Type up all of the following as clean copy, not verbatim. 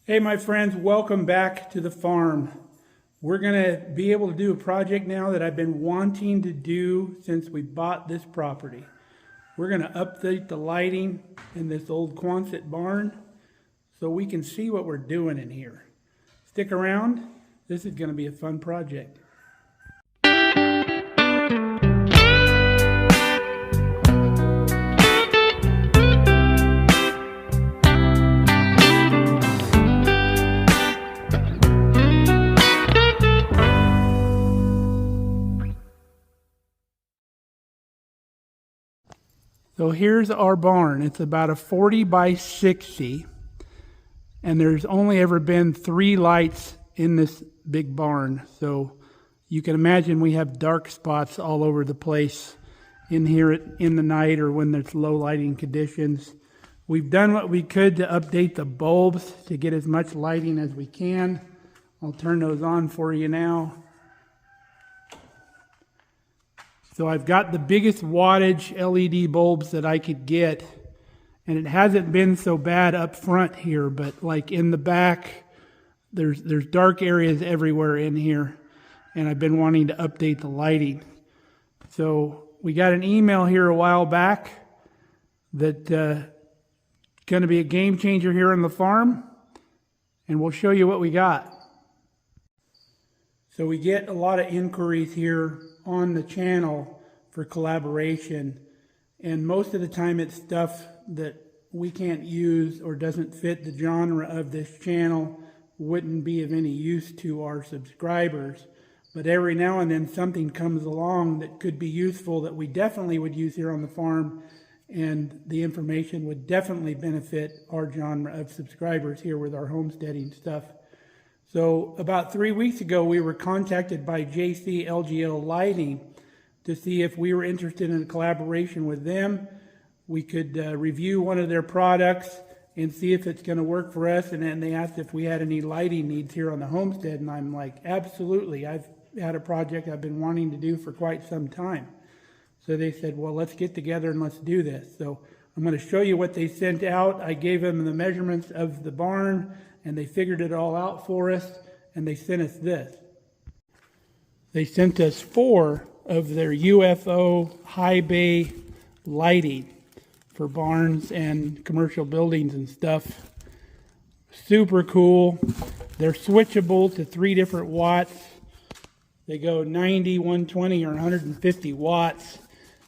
Hey my friends, welcome back to the farm. We're going to be able to do a project now that I've been wanting to do since we bought this property. We're going to update the lighting in this old Quonset barn so we can see what we're doing in here. Stick around, this is going to be a fun project. So here's our barn. It's about a 40 by 60, and there's only ever been 3 lights in this big barn. So you can imagine we have dark spots all over the place in here in the night or when there's low lighting conditions. We've done what we could to update the bulbs to get as much lighting as we can. I'll turn those on for you now. So I've got the biggest wattage LED bulbs that I could get, and it hasn't been so bad up front here, but like in the back, there's dark areas everywhere in here, and I've been wanting to update the lighting. So we got an email here a while back that going to be a game changer here on the farm, and we'll show you what we got. So we get a lot of inquiries here on the channel for collaboration, and most of the time it's stuff that we can't use or doesn't fit the genre of this channel, wouldn't be of any use to our subscribers. But every now and then something comes along that could be useful that we definitely would use here on the farm, and the information would definitely benefit our genre of subscribers here with our homesteading stuff. So about 3 weeks ago, we were contacted by JC LGL Lighting to see if we were interested in a collaboration with them. We could review one of their products and see if it's going to work for us. And then they asked if we had any lighting needs here on the homestead. And I'm like, absolutely. I've had a project I've been wanting to do for quite some time. So they said, well, let's get together and let's do this. So I'm going to show you what they sent out. I gave them the measurements of the barn, and they figured it all out for us, and they sent us this. They sent us 4 of their UFO high bay lighting for barns and commercial buildings and stuff. Super cool. They're switchable to 3 different watts. They go 90, 120, or 150 watts.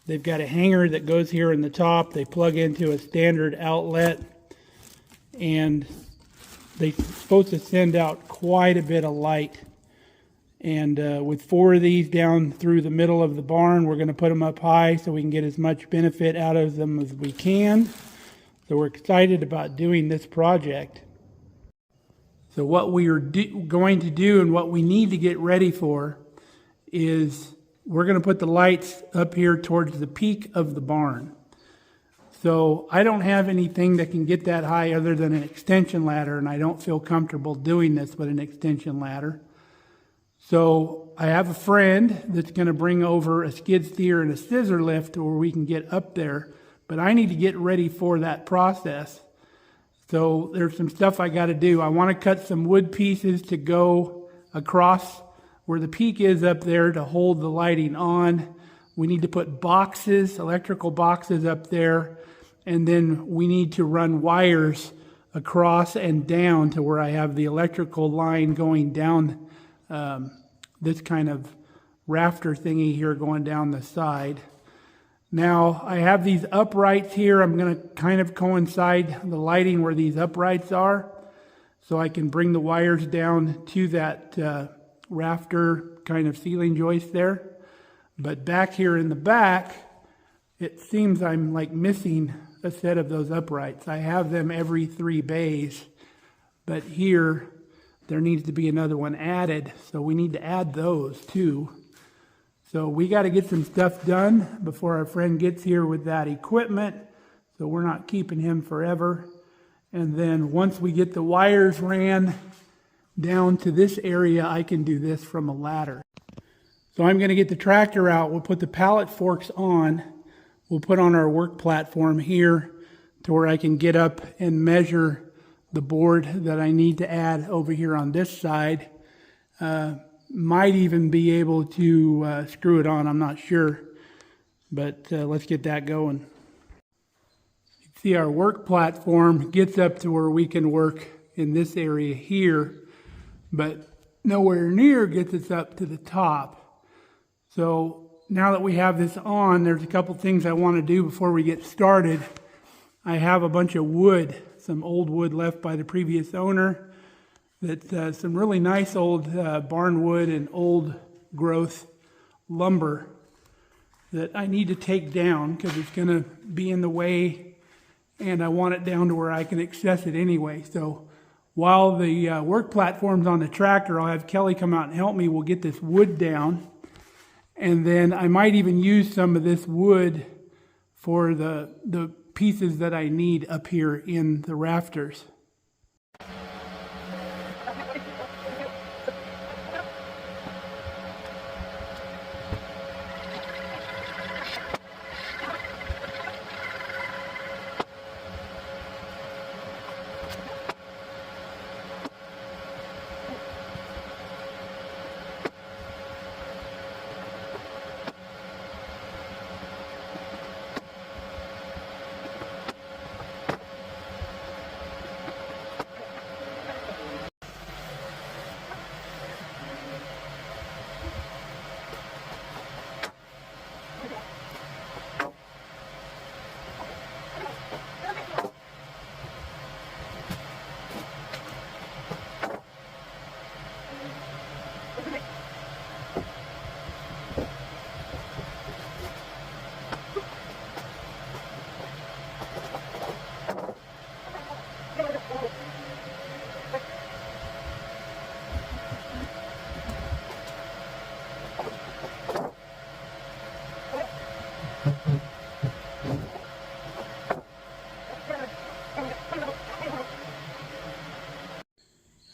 They've got a hanger that goes here in the top. They plug into a standard outlet, and they're supposed to send out quite a bit of light. And with 4 of these down through the middle of the barn, we're going to put them up high so we can get as much benefit out of them as we can. So we're excited about doing this project. So what we are going to do and what we need to get ready for is we're going to put the lights up here towards the peak of the barn. So I don't have anything that can get that high other than an extension ladder, and I don't feel comfortable doing this with an extension ladder. So I have a friend that's going to bring over a skid steer and a scissor lift where we can get up there, but I need to get ready for that process. So there's some stuff I got to do. I want to cut some wood pieces to go across where the peak is up there to hold the lighting on. We need to put boxes, electrical boxes up there, and then we need to run wires across and down to where I have the electrical line going down this kind of rafter thingy here going down the side. Now I have these uprights here. I'm going to kind of coincide the lighting where these uprights are so I can bring the wires down to that rafter kind of ceiling joist there. But back here in the back, it seems I'm like missing a set of those uprights. I have them every 3 bays, but here there needs to be another one added, so we need to add those too. So we got to get some stuff done before our friend gets here with that equipment, so we're not keeping him forever. And then once we get the wires ran down to this area, I can do this from a ladder. So I'm going to get the tractor out. We'll put the pallet forks on. We'll put on our work platform here to where I can get up and measure the board that I need to add over here on this side. Might even be able to screw it on, I'm not sure. But let's get that going. You can see our work platform gets up to where we can work in this area here, but nowhere near gets us up to the top. So now that we have this on, there's a couple things I want to do before we get started. I have a bunch of wood, some old wood left by the previous owner. That's some really nice old barn wood and old growth lumber that I need to take down because it's going to be in the way, and I want it down to where I can access it anyway. So while the work platform's on the tractor, I'll have Kelly come out and help me. We'll get this wood down, and then I might even use some of this wood for the pieces that I need up here in the rafters.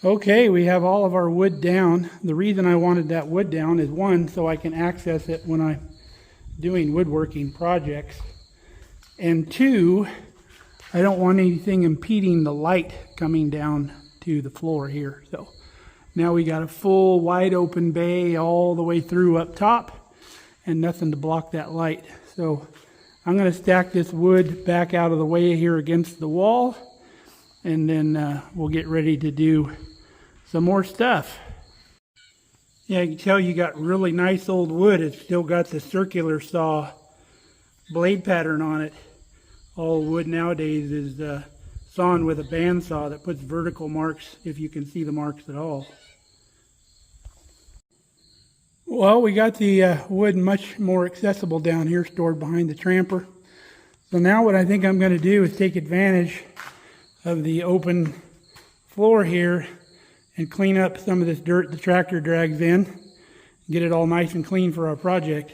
Okay, we have all of our wood down. The reason I wanted that wood down is one, so I can access it when I'm doing woodworking projects. And two, I don't want anything impeding the light coming down to the floor here. So now we got a full wide open bay all the way through up top and nothing to block that light. So I'm going to stack this wood back out of the way here against the wall, and then we'll get ready to do some more stuff. Yeah, you can tell you got really nice old wood. It's still got the circular saw blade pattern on it. All wood nowadays is sawn with a bandsaw that puts vertical marks, if you can see the marks at all. Well, we got the wood much more accessible down here, stored behind the tramper. So now what I think I'm going to do is take advantage of the open floor here and clean up some of this dirt the tractor drags in, get it all nice and clean for our project.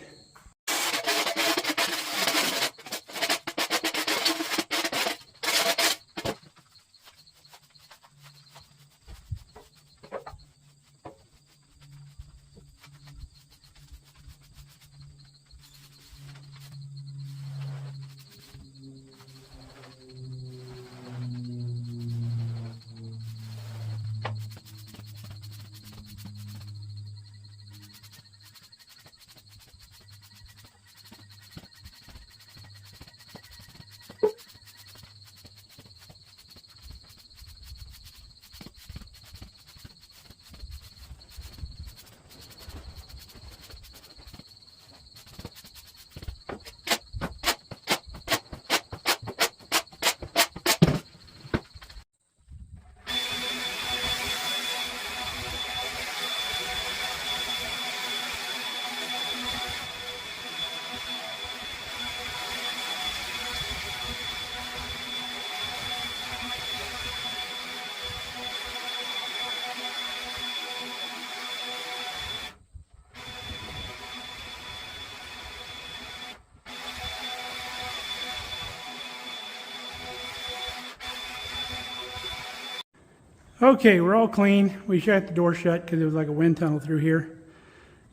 Okay, we're all clean. We shut the door shut because there was like a wind tunnel through here.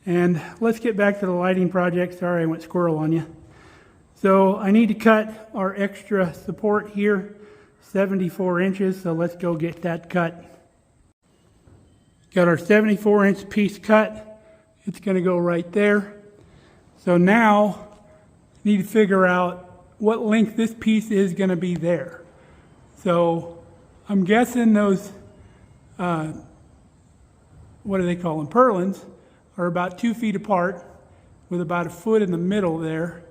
And let's get back to the lighting project. Sorry, I went squirrel on you. So I need to cut our extra support here 74 inches, so let's go get that cut. Got our 74-inch piece cut. It's going to go right there. So now, need to figure out what length this piece is going to be there. So I'm guessing those, what do they call them, purlins, are about 2 feet apart with about a foot in the middle there.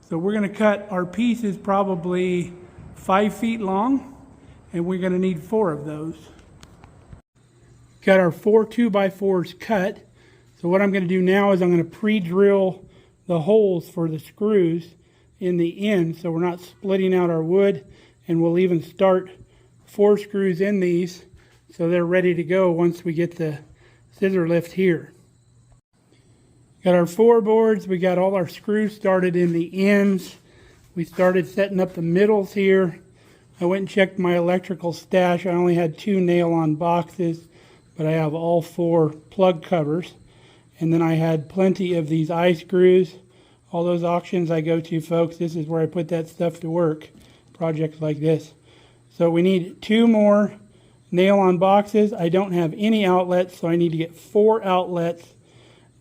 So we're going to cut our pieces probably 5 feet long, and we're going to need 4 of those. Got our 4 2x4s cut. So what I'm going to do now is I'm going to pre-drill the holes for the screws in the end, so we're not splitting out our wood, and we'll even start 4 screws in these so they're ready to go once we get the scissor lift here. Got our 4 boards. We got all our screws started in the ends. We started setting up the middles here. I went and checked my electrical stash. I only had 2 nail-on boxes, but I have all 4 plug covers. And then I had plenty of these eye screws. All those auctions I go to, folks, this is where I put that stuff to work. Projects like this. So we need 2 more nail-on boxes. I don't have any outlets, so I need to get 4 outlets.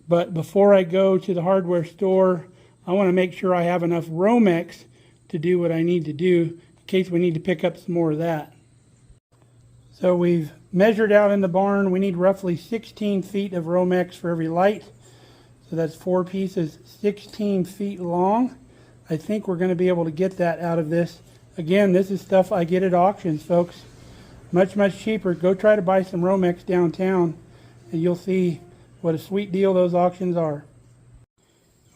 But before I go to the hardware store, I want to make sure I have enough Romex to do what I need to do in case we need to pick up some more of that. So we've measured out in the barn. We need roughly 16 feet of Romex for every light. So that's 4 pieces, 16 feet long. I think we're going to be able to get that out of this. Again, this is stuff I get at auctions, folks. Much, much cheaper. Go try to buy some Romex downtown, and you'll see what a sweet deal those auctions are.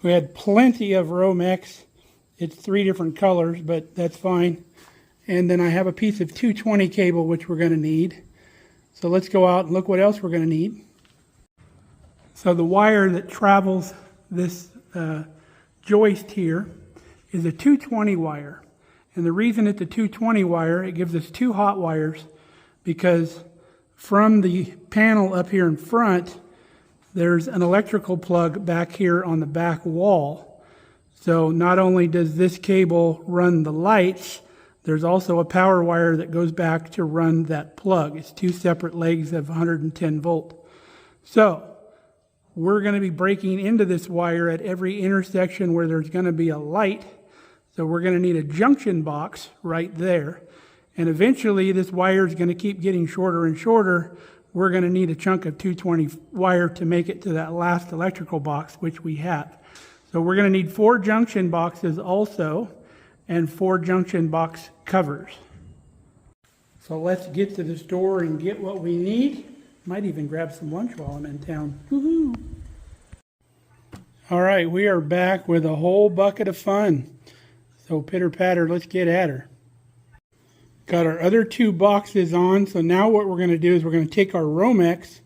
We had plenty of Romex. It's 3 different colors, but that's fine. And then I have a piece of 220 cable, which we're going to need. So let's go out and look what else we're going to need. So the wire that travels this joist here is a 220 wire. And the reason it's a 220 wire, it gives us 2 hot wires, because from the panel up here in front, there's an electrical plug back here on the back wall. So not only does this cable run the lights, there's also a power wire that goes back to run that plug. It's 2 separate legs of 110 volt. So we're going to be breaking into this wire at every intersection where there's going to be a light. So we're going to need a junction box right there. And eventually this wire is going to keep getting shorter and shorter. We're going to need a chunk of 220 wire to make it to that last electrical box, which we have. So we're going to need 4 junction boxes also, and 4 junction box covers. So let's get to the store and get what we need. Might even grab some lunch while I'm in town. Woohoo! All right, we are back with a whole bucket of fun. So pitter patter, let's get at her. Got our other 2 boxes on, so now what we're going to do is we're going to take our Romex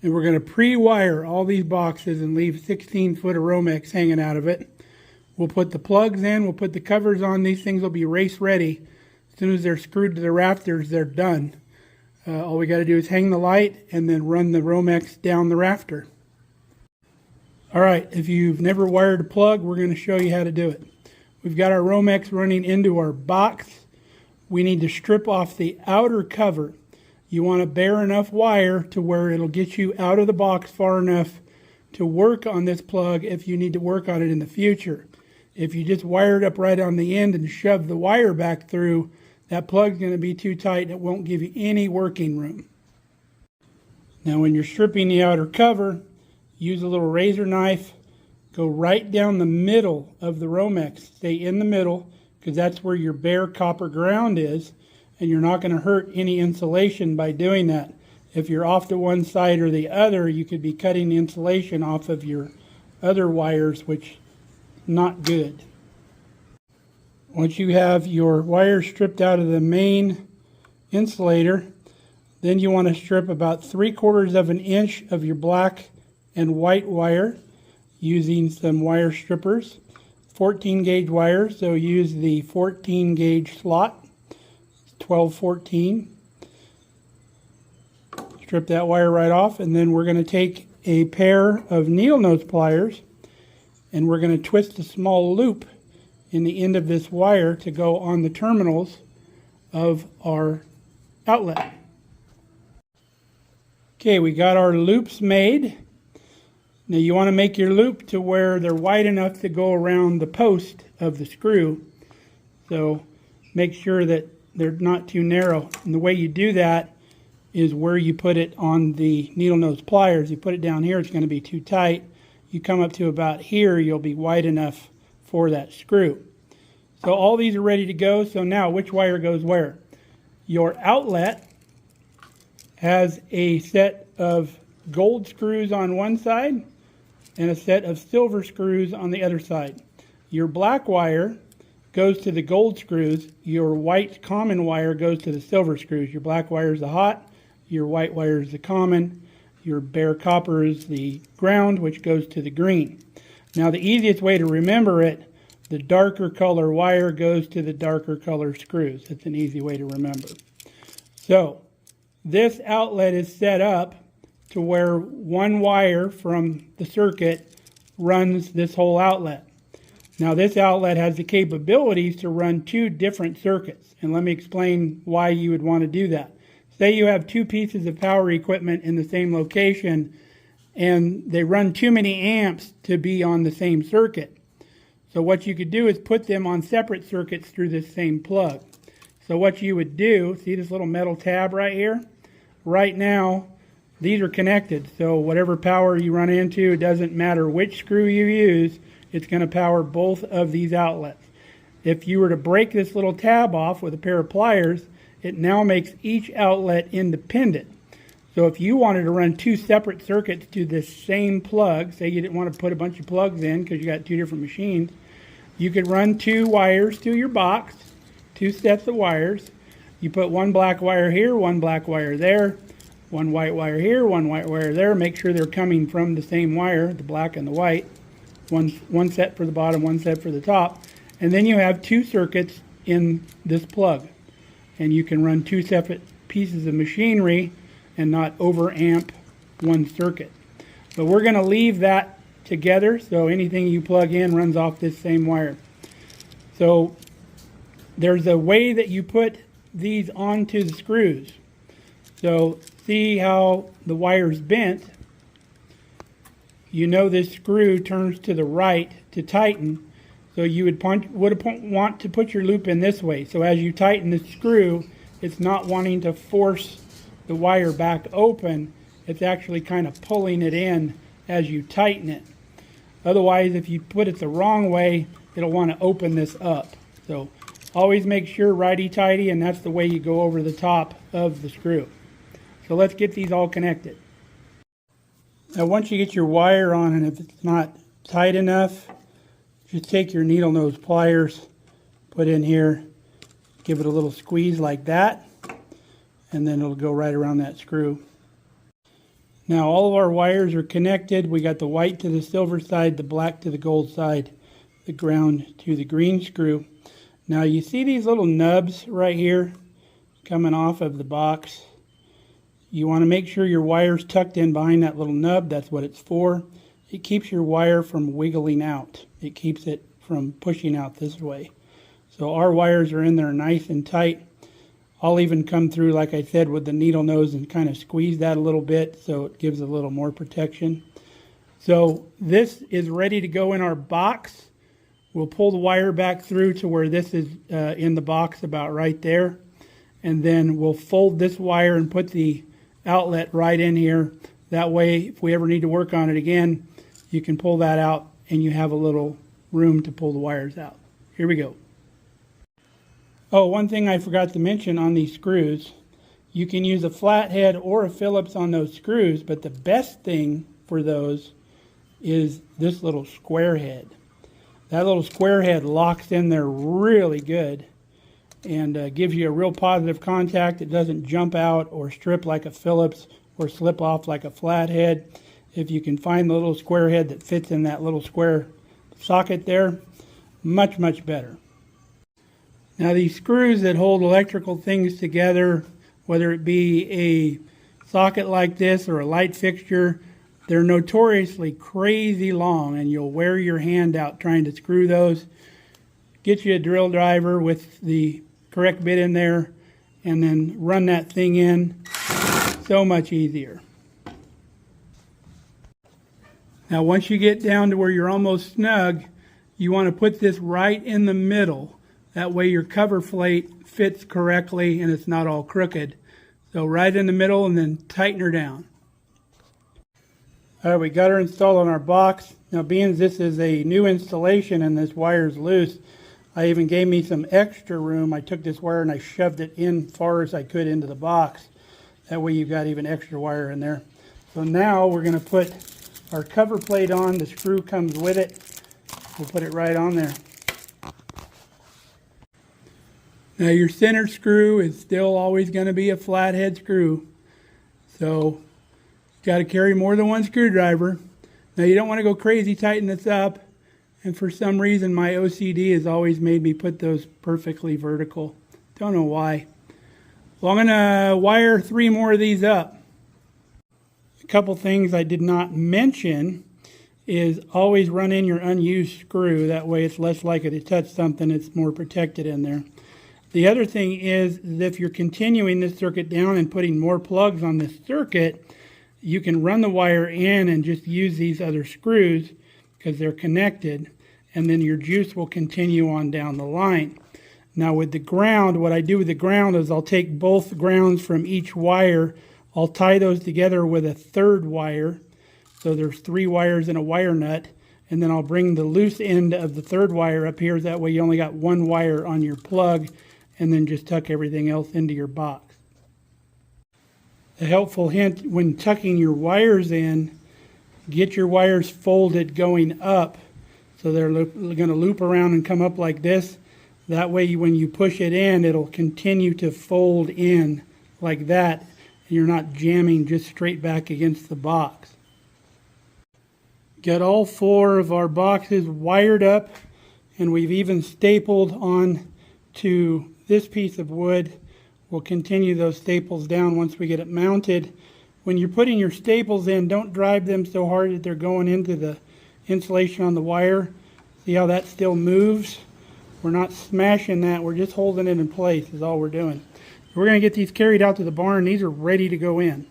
and we're going to pre-wire all these boxes and leave 16 foot of Romex hanging out of it. We'll put the plugs in, we'll put the covers on. These things will be race ready. As soon as they're screwed to the rafters, they're done. All we got to do is hang the light and then run the Romex down the rafter. All right, if you've never wired a plug, we're going to show you how to do it. We've got our Romex running into our box. We need to strip off the outer cover. You want a bare enough wire to where it'll get you out of the box far enough to work on this plug if you need to work on it in the future. If you just wire it up right on the end and shove the wire back through, that plug's going to be too tight and it won't give you any working room. Now when you're stripping the outer cover, use a little razor knife, go right down the middle of the Romex. Stay in the middle, because that's where your bare copper ground is, and you're not going to hurt any insulation by doing that. If you're off to one side or the other, you could be cutting the insulation off of your other wires, which is not good. Once you have your wires stripped out of the main insulator, then you want to strip about 3/4 of an inch of your black and white wire using some wire strippers. 14 gauge wire, so use the 14 gauge slot, 12-14. Strip that wire right off, and then we're going to take a pair of needle nose pliers and we're going to twist a small loop in the end of this wire to go on the terminals of our outlet. Okay, we got our loops made. Now you want to make your loop to where they're wide enough to go around the post of the screw. So make sure that they're not too narrow. And the way you do that is where you put it on the needle nose pliers. You put it down here, it's going to be too tight. You come up to about here, you'll be wide enough for that screw. So all these are ready to go. So now which wire goes where? Your outlet has a set of gold screws on one side and a set of silver screws on the other side. Your black wire goes to the gold screws. Your white common wire goes to the silver screws. Your black wire is the hot, your white wire is the common, your bare copper is the ground, which goes to the green. Now the easiest way to remember it, the darker color wire goes to the darker color screws. It's an easy way to remember. So this outlet is set up to where one wire from the circuit runs this whole outlet. Now this outlet has the capabilities to run two different circuits, and let me explain why you would want to do that. Say you have two pieces of power equipment in the same location and they run too many amps to be on the same circuit. So what you could do is put them on separate circuits through this same plug. So what you would do, see this little metal tab right here? Right now, these are connected. So whatever power you run into, it doesn't matter which screw you use, it's going to power both of these outlets. If you were to break this little tab off with a pair of pliers, it now makes each outlet independent. So if you wanted to run two separate circuits to this same plug, say you didn't want to put a bunch of plugs in because you got two different machines, you could run two wires to your box, two sets of wires. You put one black wire here, one black wire there, one white wire here, one white wire there. Make sure they're coming from the same wire, the black and the white. One set for the bottom, one set for the top. And then you have two circuits in this plug. And you can run two separate pieces of machinery and not overamp one circuit. But we're going to leave that together, so anything you plug in runs off this same wire. So there's a way that you put these onto the screws. So see how the wire's bent. You know this screw turns to the right to tighten. So you would want to put your loop in this way. So as you tighten the screw, it's not wanting to force the wire back open. It's actually kind of pulling it in as you tighten it. Otherwise, if you put it the wrong way, it'll want to open this up. So always make sure righty-tighty, and that's the way you go over the top of the screw. So let's get these all connected. Now once you get your wire on, and if it's not tight enough, just take your needle nose pliers, put in here, give it a little squeeze like that, and then it'll go right around that screw. Now all of our wires are connected. We got the white to the silver side, the black to the gold side, the ground to the green screw. Now you see these little nubs right here coming off of the box. You want to make sure your wire's tucked in behind that little nub. That's what it's for. It keeps your wire from wiggling out. It keeps it from pushing out this way. So our wires are in there nice and tight. I'll even come through, like I said, with the needle nose and kind of squeeze that a little bit so it gives a little more protection. So this is ready to go in our box. We'll pull the wire back through to where this is in the box about right there. And then we'll fold this wire and put the outlet right in here. That way, if we ever need to work on it again, you can pull that out and you have a little room to pull the wires out. Here we go. Oh, one thing I forgot to mention on these screws, you can use a flathead or a Phillips on those screws, but the best thing for those is this little square head. That little square head locks in there really good and gives you a real positive contact. It doesn't jump out or strip like a Phillips or slip off like a flathead. If you can find the little square head that fits in that little square socket there, much, much better. Now these screws that hold electrical things together, whether it be a socket like this or a light fixture, they're notoriously crazy long and you'll wear your hand out trying to screw those. Get you a drill driver with the correct bit in there and then run that thing in. So much easier. Now once you get down to where you're almost snug, you want to put this right in the middle. That way your cover plate fits correctly and it's not all crooked. So right in the middle, and then tighten her down. All right, we got her installed on our box. Now being this is a new installation and this wire's loose, I even gave me some extra room. I took this wire and I shoved it in far as I could into the box. That way you've got even extra wire in there. So now we're going to put our cover plate on. The screw comes with it. We'll put it right on there. Now your center screw is still always going to be a flathead screw. So you've got to carry more than one screwdriver. Now you don't want to go crazy tighten this up. And for some reason my OCD has always made me put those perfectly vertical. Don't know why. Well, I'm going to wire 3 more of these up. A couple things I did not mention is always run in your unused screw. That way it's less likely to touch something. It's more protected in there. The other thing is that if you're continuing this circuit down and putting more plugs on this circuit, you can run the wire in and just use these other screws because they're connected, and then your juice will continue on down the line. Now with the ground, what I do with the ground is I'll take both grounds from each wire. I'll tie those together with a third wire. So there's 3 wires in a wire nut. And then I'll bring the loose end of the third wire up here. That way you only got 1 wire on your plug. And then just tuck everything else into your box. A helpful hint when tucking your wires in, get your wires folded going up. So they're going to loop around and come up like this. That way when you push it in, it'll continue to fold in like that. And you're not jamming just straight back against the box. Got all 4 of our boxes wired up, and we've even stapled on to this piece of wood. We'll continue those staples down once we get it mounted. When you're putting your staples in, don't drive them so hard that they're going into the insulation on the wire. See how that still moves? We're not smashing that, we're just holding it in place is all we're doing. We're going to get these carried out to the barn. These are ready to go in.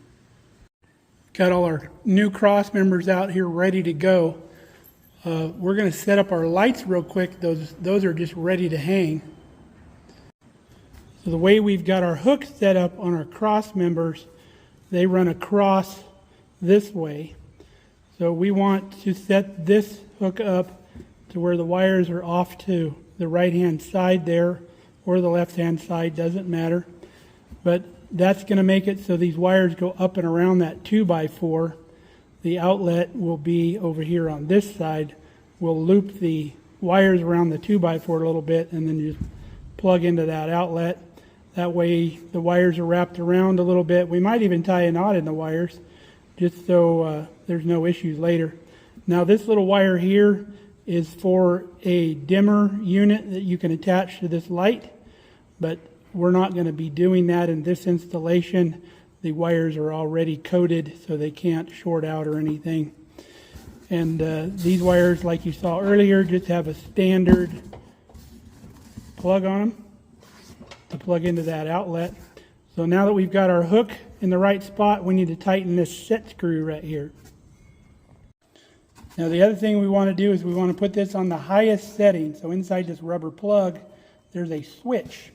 Got all our new cross members out here ready to go. We're going to set up our lights real quick. Those are just ready to hang. So the way we've got our hooks set up on our cross members, they run across this way. So we want to set this hook up to where the wires are off to the right hand side there, or the left hand side, doesn't matter. But that's going to make it so these wires go up and around that 2x4. The outlet will be over here on this side. We'll loop the wires around the 2x4 a little bit and then just plug into that outlet. That way the wires are wrapped around a little bit. We might even tie a knot in the wires just so there's no issues later. Now this little wire here is for a dimmer unit that you can attach to this light, but we're not going to be doing that in this installation. The wires are already coated so they can't short out or anything. And these wires, like you saw earlier, just have a standard plug on them to plug into that outlet. So now that we've got our hook in the right spot, we need to tighten this set screw right here. Now the other thing we want to do is we want to put this on the highest setting. So inside this rubber plug, there's a switch.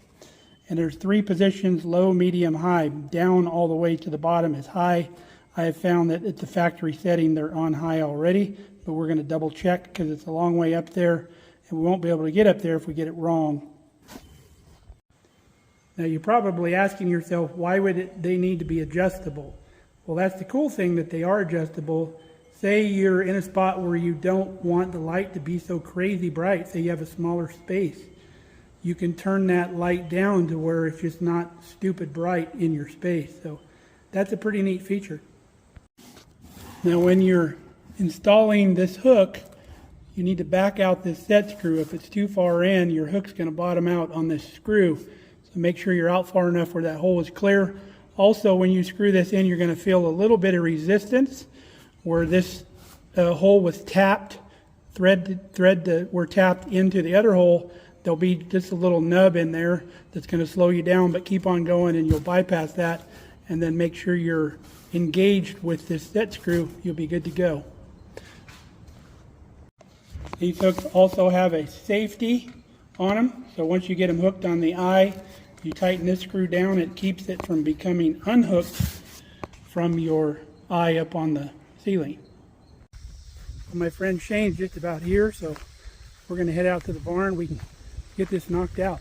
And there's 3 positions, low, medium, high. Down all the way to the bottom is high. I have found that at the factory setting, they're on high already. But we're going to double check because it's a long way up there. And we won't be able to get up there if we get it wrong. Now you're probably asking yourself, why would they need to be adjustable? Well, that's the cool thing, that they are adjustable. Say you're in a spot where you don't want the light to be so crazy bright. Say you have a smaller space. You can turn that light down to where it's just not stupid bright in your space. So that's a pretty neat feature. Now when you're installing this hook, you need to back out this set screw. If it's too far in, your hook's going to bottom out on this screw. So make sure you're out far enough where that hole is clear. Also, when you screw this in, you're going to feel a little bit of resistance where this hole was tapped, thread were tapped into the other hole. there'll be just a little nub in there that's going to slow you down, but keep on going and you'll bypass that, and then make sure you're engaged with this set screw. You'll be good to go. These hooks also have a safety on them, so once you get them hooked on the eye, you tighten this screw down. It keeps it from becoming unhooked from your eye up on the ceiling. My friend Shane's just about here, so we're going to head out to the barn. We can get this knocked out.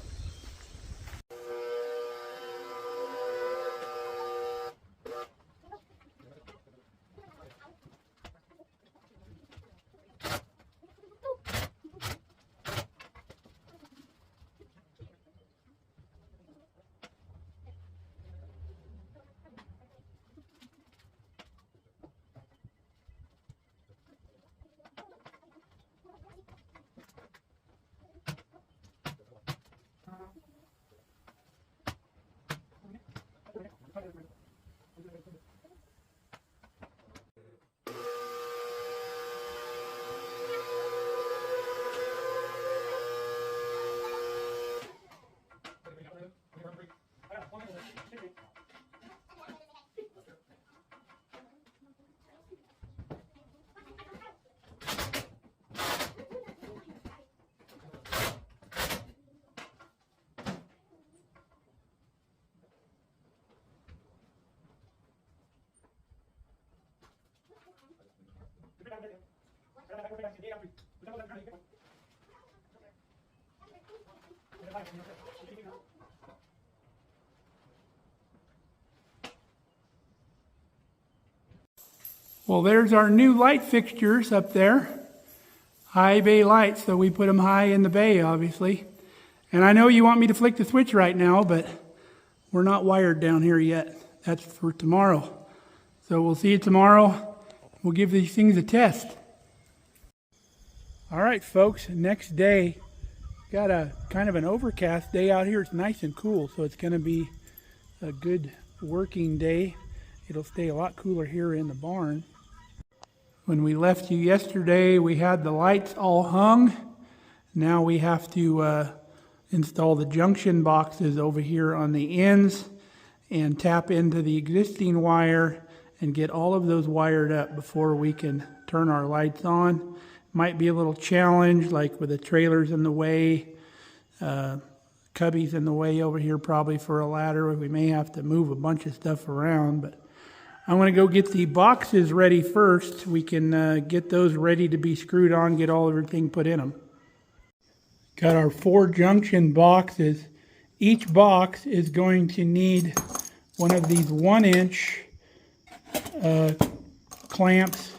Well, there's our new light fixtures up there. High bay lights, so we put them high in the bay, obviously. And I know you want me to flick the switch right now, but we're not wired down here yet. That's for tomorrow. So we'll see you tomorrow. We'll give these things a test. All right, folks, next day. Got a kind of an overcast day out here. It's nice and cool, so it's going to be a good working day. It'll stay a lot cooler here in the barn. When we left you yesterday, we had the lights all hung. Now we have to install the junction boxes over here on the ends and tap into the existing wire and get all of those wired up before we can turn our lights on. Might be a little challenge, like with the trailers in the way, cubbies in the way over here probably for a ladder. We may have to move a bunch of stuff around, but I want to go get the boxes ready first. We can get those ready to be screwed on, get everything put in them. Got our 4 junction boxes. Each box is going to need one of these 1-inch clamps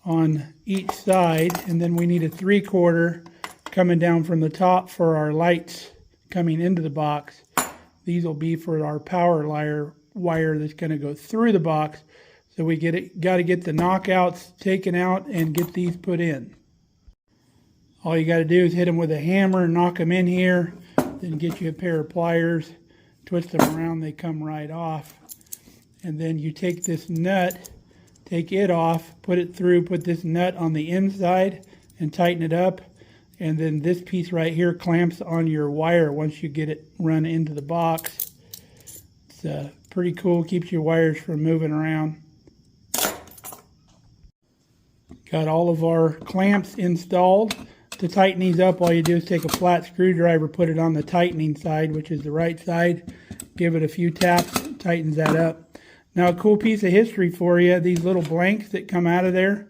on each side, and then we need a 3/4 coming down from the top for our lights coming into the box. These will be for our power wire that's going to go through the box. So we got to get the knockouts taken out and get these put in. All you got to do is hit them with a hammer and knock them in here, then get you a pair of pliers, twist them around, they come right off. And then you take this nut, take it off, put it through, put this nut on the inside and tighten it up. And then this piece right here clamps on your wire once you get it run into the box. It's pretty cool, keeps your wires from moving around. Got all of our clamps installed. To tighten these up, all you do is take a flat screwdriver, put it on the tightening side, which is the right side. Give it a few taps, it tightens that up. Now, a cool piece of history for you, these little blanks that come out of there.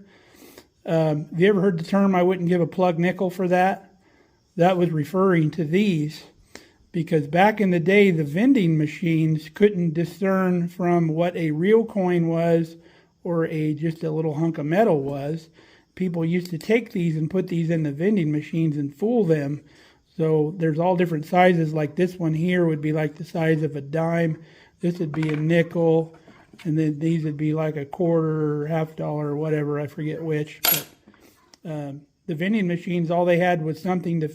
Have you ever heard the term, I wouldn't give a plug nickel for that? That was referring to these, because back in the day, the vending machines couldn't discern from what a real coin was or just a little hunk of metal was. People used to take these and put these in the vending machines and fool them. So there's all different sizes. Like this one here would be like the size of a dime. This would be a nickel. And then these would be like a quarter or $half or whatever, I forget which. But the vending machines, all they had was something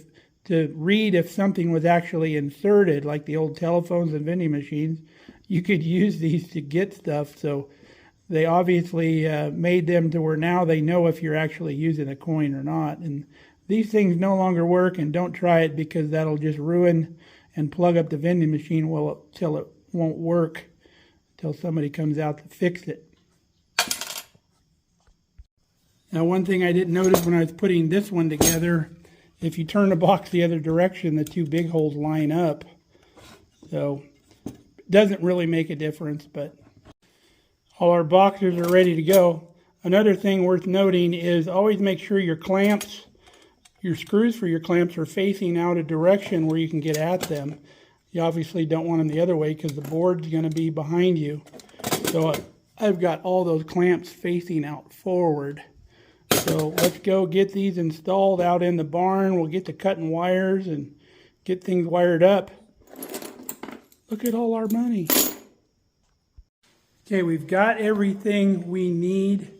to read if something was actually inserted, like the old telephones and vending machines. You could use these to get stuff. So they obviously made them to where now they know if you're actually using a coin or not. And these things no longer work, and don't try it because that'll just ruin and plug up the vending machine till it won't work, till somebody comes out to fix it. Now, one thing I didn't notice when I was putting this one together, if you turn the box the other direction, the two big holes line up. So it doesn't really make a difference, but all our boxes are ready to go. Another thing worth noting is always make sure your clamps, your screws for your clamps are facing out a direction where you can get at them. You obviously don't want them the other way because the board's going to be behind you. So I've got all those clamps facing out forward. So let's go get these installed out in the barn. We'll get to cutting wires and get things wired up. Look at all our money. Okay, we've got everything we need.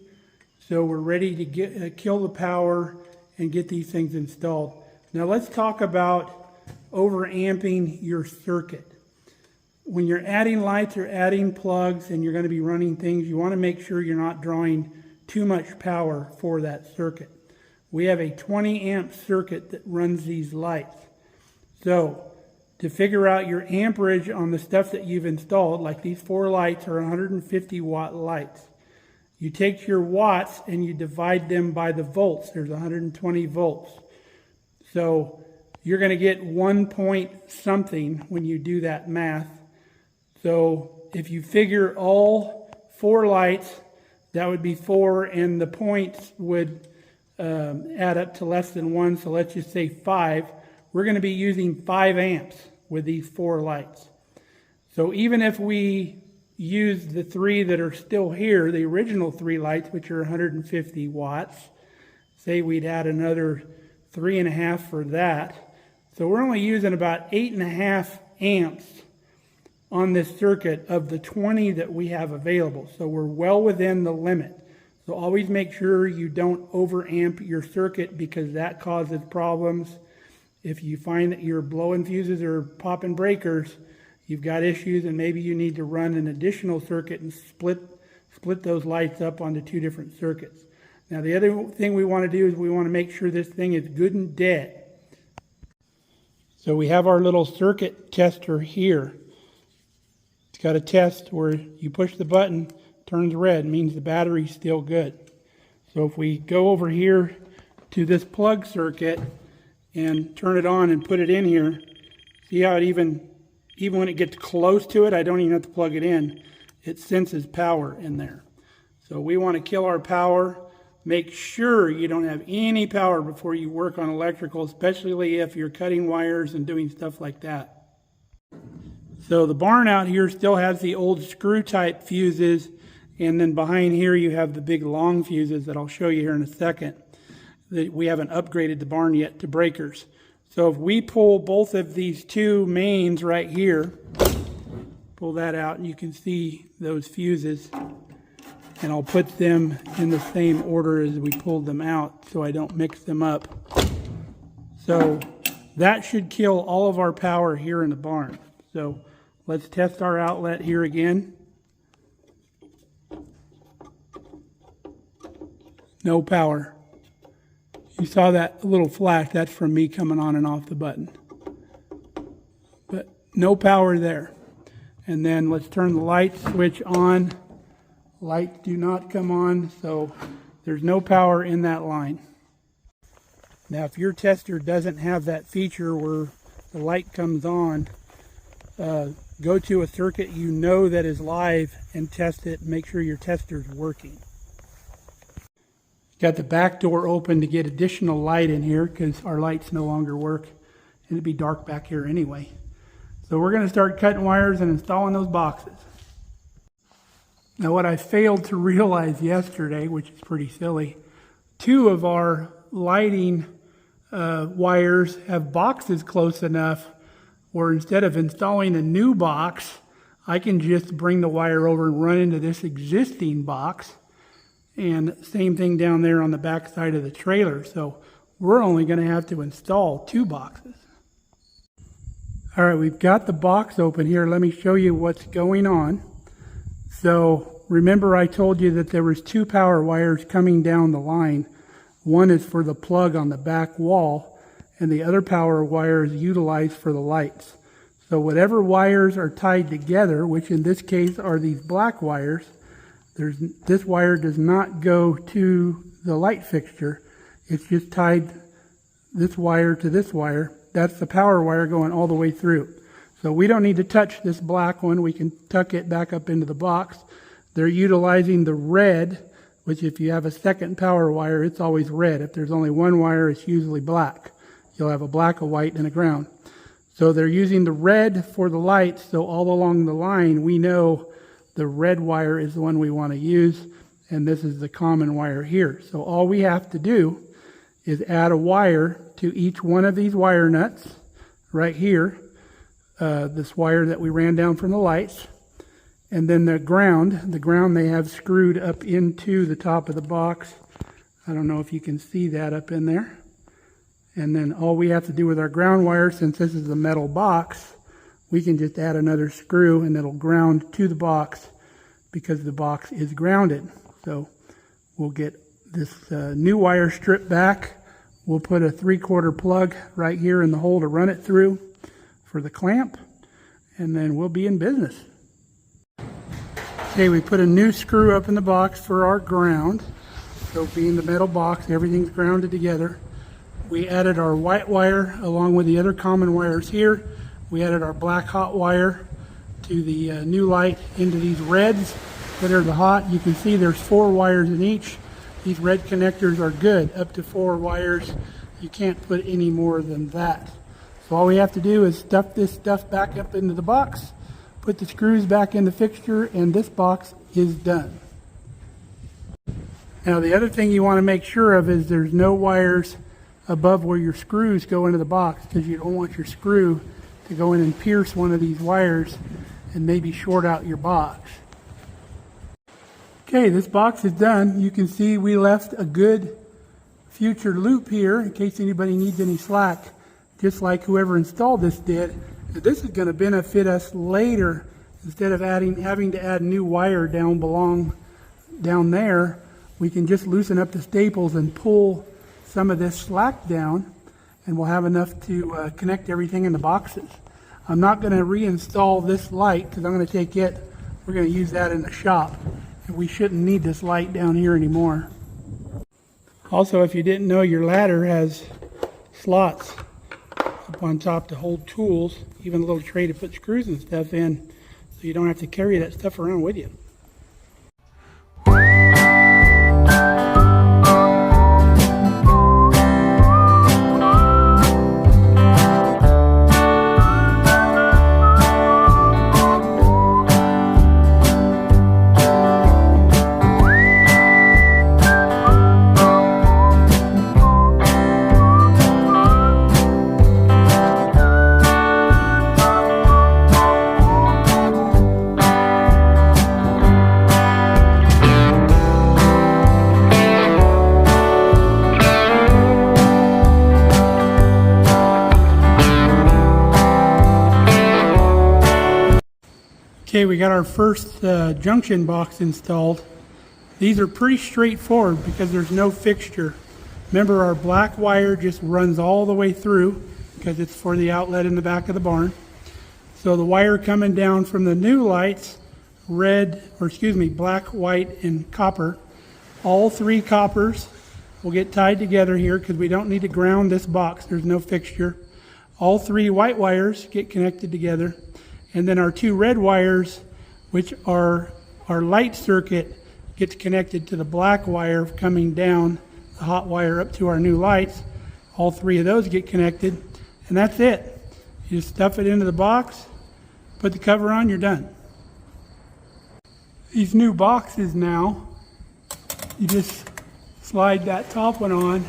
So we're ready to kill the power and get these things installed. Now let's talk about overamping your circuit. When you're adding lights or adding plugs and you're going to be running things, you want to make sure you're not drawing too much power for that circuit. We have a 20 amp circuit that runs these lights. So to figure out your amperage on the stuff that you've installed, like these 4 lights are 150 watt lights. You take your watts and you divide them by the volts. There's 120 volts. So you're going to get 1 point something when you do that math. So if you figure all 4 lights, that would be 4, and the points would add up to less than 1. So let's just say 5. We're going to be using 5 amps with these 4 lights. So even if we use the 3 that are still here, the original 3 lights, which are 150 watts, say we'd add another 3.5 for that. So we're only using about 8.5 amps on this circuit of the 20 that we have available. So we're well within the limit. So always make sure you don't overamp your circuit because that causes problems. If you find that you're blowing fuses or popping breakers, you've got issues, and maybe you need to run an additional circuit and split those lights up onto 2 different circuits. Now the other thing we want to do is we want to make sure this thing is good and dead. So we have our little circuit tester here. It's got a test where you push the button, turns red, means the battery's still good. So if we go over here to this plug circuit and turn it on and put it in here, see how it even when it gets close to it, I don't even have to plug it in. It senses power in there. So we want to kill our power. Make sure you don't have any power before you work on electrical, especially if you're cutting wires and doing stuff like that. So the barn out here still has the old screw type fuses, and then behind here you have the big long fuses that I'll show you here in a second. We haven't upgraded the barn yet to breakers. So if we pull both of these 2 mains right here, pull that out, and you can see those fuses, and I'll put them in the same order as we pulled them out so I don't mix them up. So that should kill all of our power here in the barn. So let's test our outlet here again. No power. You saw that little flash, that's from me coming on and off the button. But no power there. And then let's turn the light switch on. Lights do not come on, so there's no power in that line. Now if your tester doesn't have that feature where the light comes on, go to a circuit you know that is live and test it and make sure your tester's working. Got the back door open to get additional light in here because our lights no longer work, and it'd be dark back here anyway. So we're going to start cutting wires and installing those boxes. Now what I failed to realize yesterday, which is pretty silly, 2 of our lighting wires have boxes close enough where instead of installing a new box, I can just bring the wire over and run into this existing box. And same thing down there on the back side of the trailer. So we're only going to have to install 2 boxes. All right, we've got the box open here. Let me show you what's going on. So remember I told you that there was 2 power wires coming down the line. One is for the plug on the back wall, and the other power wire is utilized for the lights. So whatever wires are tied together, which in this case are these black wires, this wire does not go to the light fixture. It's just tied this wire to this wire. That's the power wire going all the way through. So we don't need to touch this black one. We can tuck it back up into the box. They're utilizing the red, which if you have a second power wire, it's always red. If there's only one wire, it's usually black. You'll have a black, a white, and a ground. So they're using the red for the lights, so all along the line, we know the red wire is the one we want to use, and this is the common wire here. So all we have to do is add a wire to each one of these wire nuts right here, this wire that we ran down from the lights, and then the ground they have screwed up into the top of the box. I don't know if you can see that up in there. And then all we have to do with our ground wire, since this is a metal box, we can just add another screw and it'll ground to the box because the box is grounded. So we'll get this new wire stripped back. We'll put a 3/4 plug right here in the hole to run it through for the clamp, and then we'll be in business. Okay, we put a new screw up in the box for our ground. So being the metal box, everything's grounded together. We added our white wire along with the other common wires here. We added our black hot wire to the new light into these reds that are the hot. You can see there's 4 wires in each. These red connectors are good, up to 4 wires. You can't put any more than that. So all we have to do is stuff this stuff back up into the box, put the screws back in the fixture, and this box is done. Now the other thing you want to make sure of is there's no wires above where your screws go into the box, because you don't want your screw to go in and pierce one of these wires and maybe short out your box. Okay, this box is done. You can see we left a good future loop here in case anybody needs any slack, just like whoever installed this did. This is going to benefit us later. Instead of having to add new wire down there, we can just loosen up the staples and pull some of this slack down, and we'll have enough to connect everything in the boxes. I'm not going to reinstall this light because I'm going to take it, we're going to use that in the shop. And we shouldn't need this light down here anymore. Also, if you didn't know, your ladder has slots up on top to hold tools, even a little tray to put screws and stuff in, so you don't have to carry that stuff around with you. Okay, we got our first junction box installed. These are pretty straightforward because there's no fixture. Remember, our black wire just runs all the way through because it's for the outlet in the back of the barn. So the wire coming down from the new lights, black, white, and copper. All 3 coppers will get tied together here because we don't need to ground this box. There's no fixture. All 3 white wires get connected together. And then our 2 red wires, which are our light circuit, gets connected to the black wire coming down, the hot wire up to our new lights. All 3 of those get connected, and that's it. You just stuff it into the box, put the cover on, you're done. These new boxes now, you just slide that top one on,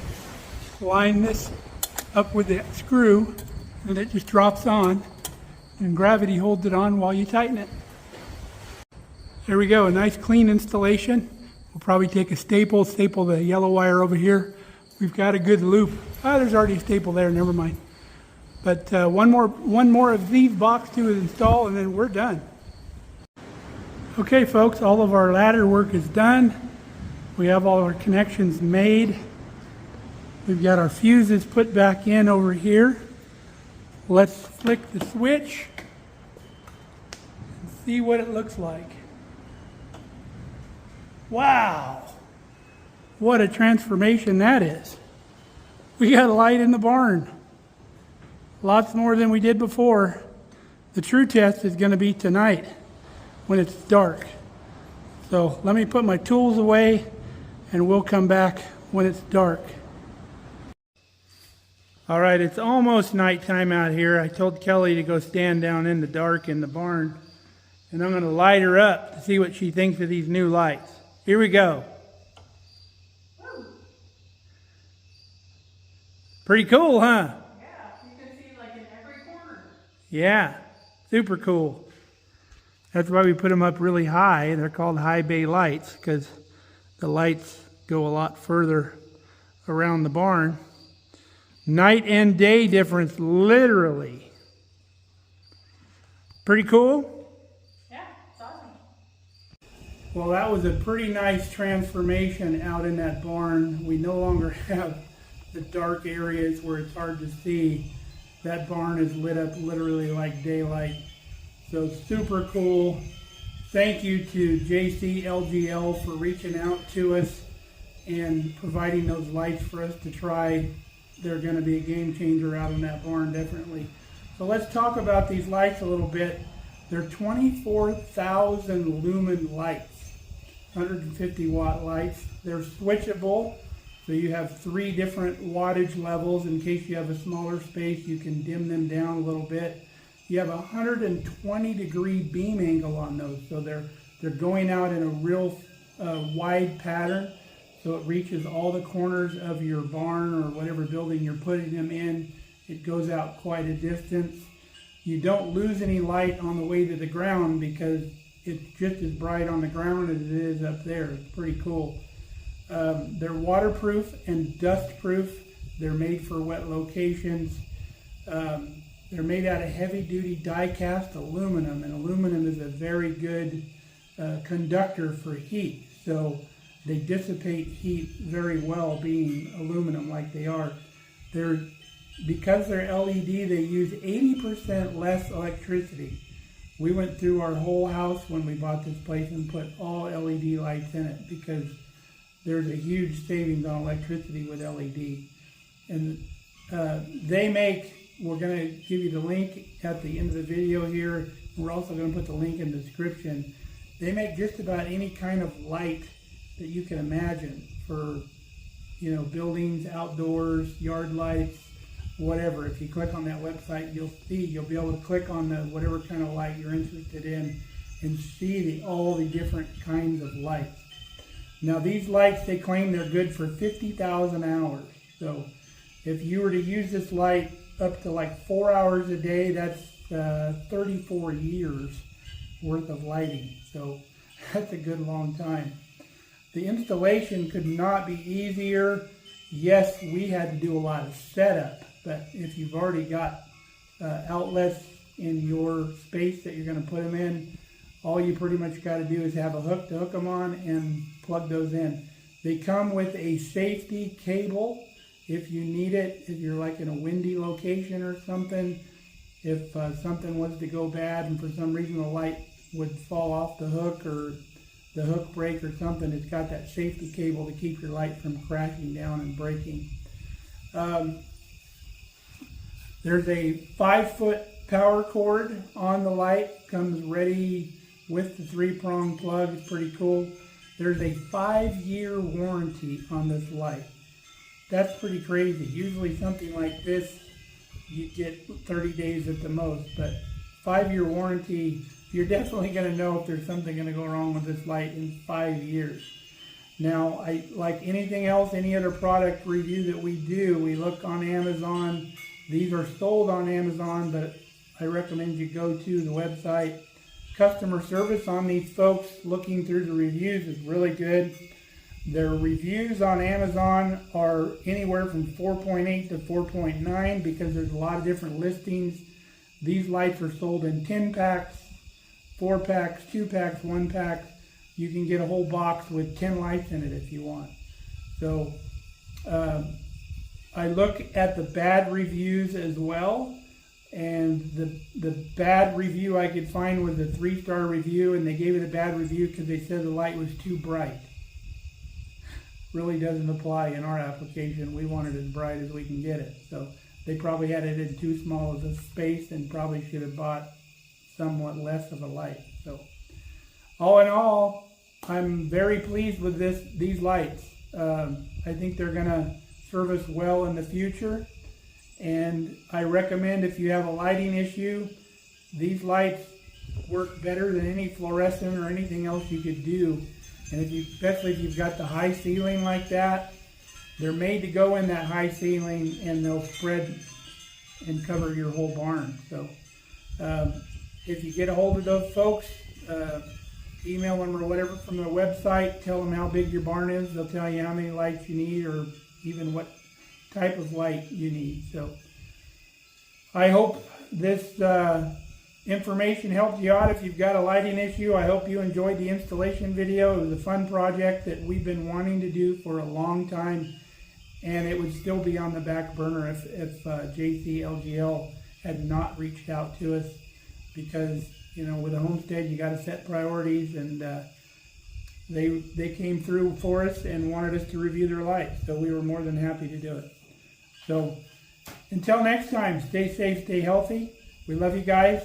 line this up with the screw, and it just drops on. And gravity holds it on while you tighten it. There we go, a nice clean installation. We'll probably take a staple the yellow wire over here. We've got a good loop. There's already a staple there, never mind. But one more of these box to install, and then we're done. Okay folks, all of our ladder work is done. We have all our connections made. We've got our fuses put back in over here. Let's flick the switch and see what it looks like. Wow! What a transformation that is. We got a light in the barn. Lots more than we did before. The true test is going to be tonight when it's dark. So let me put my tools away and we'll come back when it's dark. All right, it's almost nighttime out here. I told Kelly to go stand down in the dark in the barn, and I'm going to light her up to see what she thinks of these new lights. Here we go. Woo. Pretty cool, huh? Yeah, you can see like in every corner. Yeah, super cool. That's why we put them up really high. They're called high bay lights because the lights go a lot further around the barn. Night and day difference, literally. Pretty cool? Yeah, it's awesome. Well, that was a pretty nice transformation out in that barn. We no longer have the dark areas where it's hard to see. That barn is lit up literally like daylight. So super cool. Thank you to JC LGL for reaching out to us and providing those lights for us to try. They're going to be a game changer out in that barn, definitely. So let's talk about these lights a little bit. They're 24,000 lumen lights, 150 watt lights. They're switchable, so you have 3 different wattage levels. In case you have a smaller space, you can dim them down a little bit. You have a 120 degree beam angle on those, so they're going out in a real wide pattern. So it reaches all the corners of your barn or whatever building you're putting them in. It goes out quite a distance. You don't lose any light on the way to the ground because it's just as bright on the ground as it is up there. It's pretty cool. They're waterproof and dust proof. They're made for wet locations. They're made out of heavy duty die cast aluminum, and aluminum is a very good conductor for heat. So they dissipate heat very well, being aluminum like they are. Because they're LED, they use 80% less electricity. We went through our whole house when we bought this place and put all LED lights in it because there's a huge savings on electricity with LED. And we're going to give you the link at the end of the video here. We're also going to put the link in the description. They make just about any kind of light that you can imagine for, buildings, outdoors, yard lights, whatever. If you click on that website, you'll be able to click on whatever kind of light you're interested in and see all the different kinds of lights. Now these lights, they claim they're good for 50,000 hours. So if you were to use this light up to like 4 hours a day, that's 34 years worth of lighting. So that's a good long time. The installation could not be easier. Yes, we had to do a lot of setup, but if you've already got outlets in your space that you're going to put them in, all you pretty much got to do is have a hook to hook them on and plug those in. They come with a safety cable if you need it, if you're like in a windy location or something. If something was to go bad and for some reason the light would fall off the hook or the hook break or something, it's got that safety cable to keep your light from crashing down and breaking. There's a 5-foot power cord on the light, comes ready with the 3-prong plug. It's pretty cool. There's a 5-year warranty on this light. That's pretty crazy. Usually something like this, you get 30 days at the most, but 5-year warranty, you're definitely going to know if there's something going to go wrong with this light in 5 years. Now, like anything else, any other product review that we do, we look on Amazon. These are sold on Amazon, but I recommend you go to the website. Customer service on these folks looking through the reviews is really good. Their reviews on Amazon are anywhere from 4.8 to 4.9 because there's a lot of different listings. These lights are sold in 10 packs, 4 packs, 2 packs, 1 pack. You can get a whole box with 10 lights in it if you want. So I look at the bad reviews as well, and the bad review I could find was a 3-star review, and they gave it a bad review because they said the light was too bright. Really doesn't apply in our application. We want it as bright as we can get it. So they probably had it in too small of a space and probably should have bought somewhat less of a light. So all in all, I'm very pleased with these lights. I think they're gonna serve us well in the future, and I recommend if you have a lighting issue, these lights work better than any fluorescent or anything else you could do. And especially if you've got the high ceiling like that, they're made to go in that high ceiling and they'll spread and cover your whole barn. So if you get a hold of those folks, email them or whatever from their website, tell them how big your barn is. They'll tell you how many lights you need or even what type of light you need. So I hope this information helped you out if you've got a lighting issue. I hope you enjoyed the installation video. It was a fun project that we've been wanting to do for a long time, and it would still be on the back burner if JC LGL had not reached out to us, because you know, with a homestead you got to set priorities, and they came through for us and wanted us to review their lights, so we were more than happy to do it. So until next time, stay safe, stay healthy. We love you guys.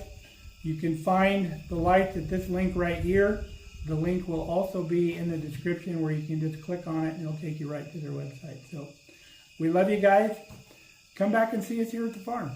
You can find the lights at this link right here. The link will also be in the description where you can just click on it and it'll take you right to their website. So we love you guys. Come back and see us here at the farm.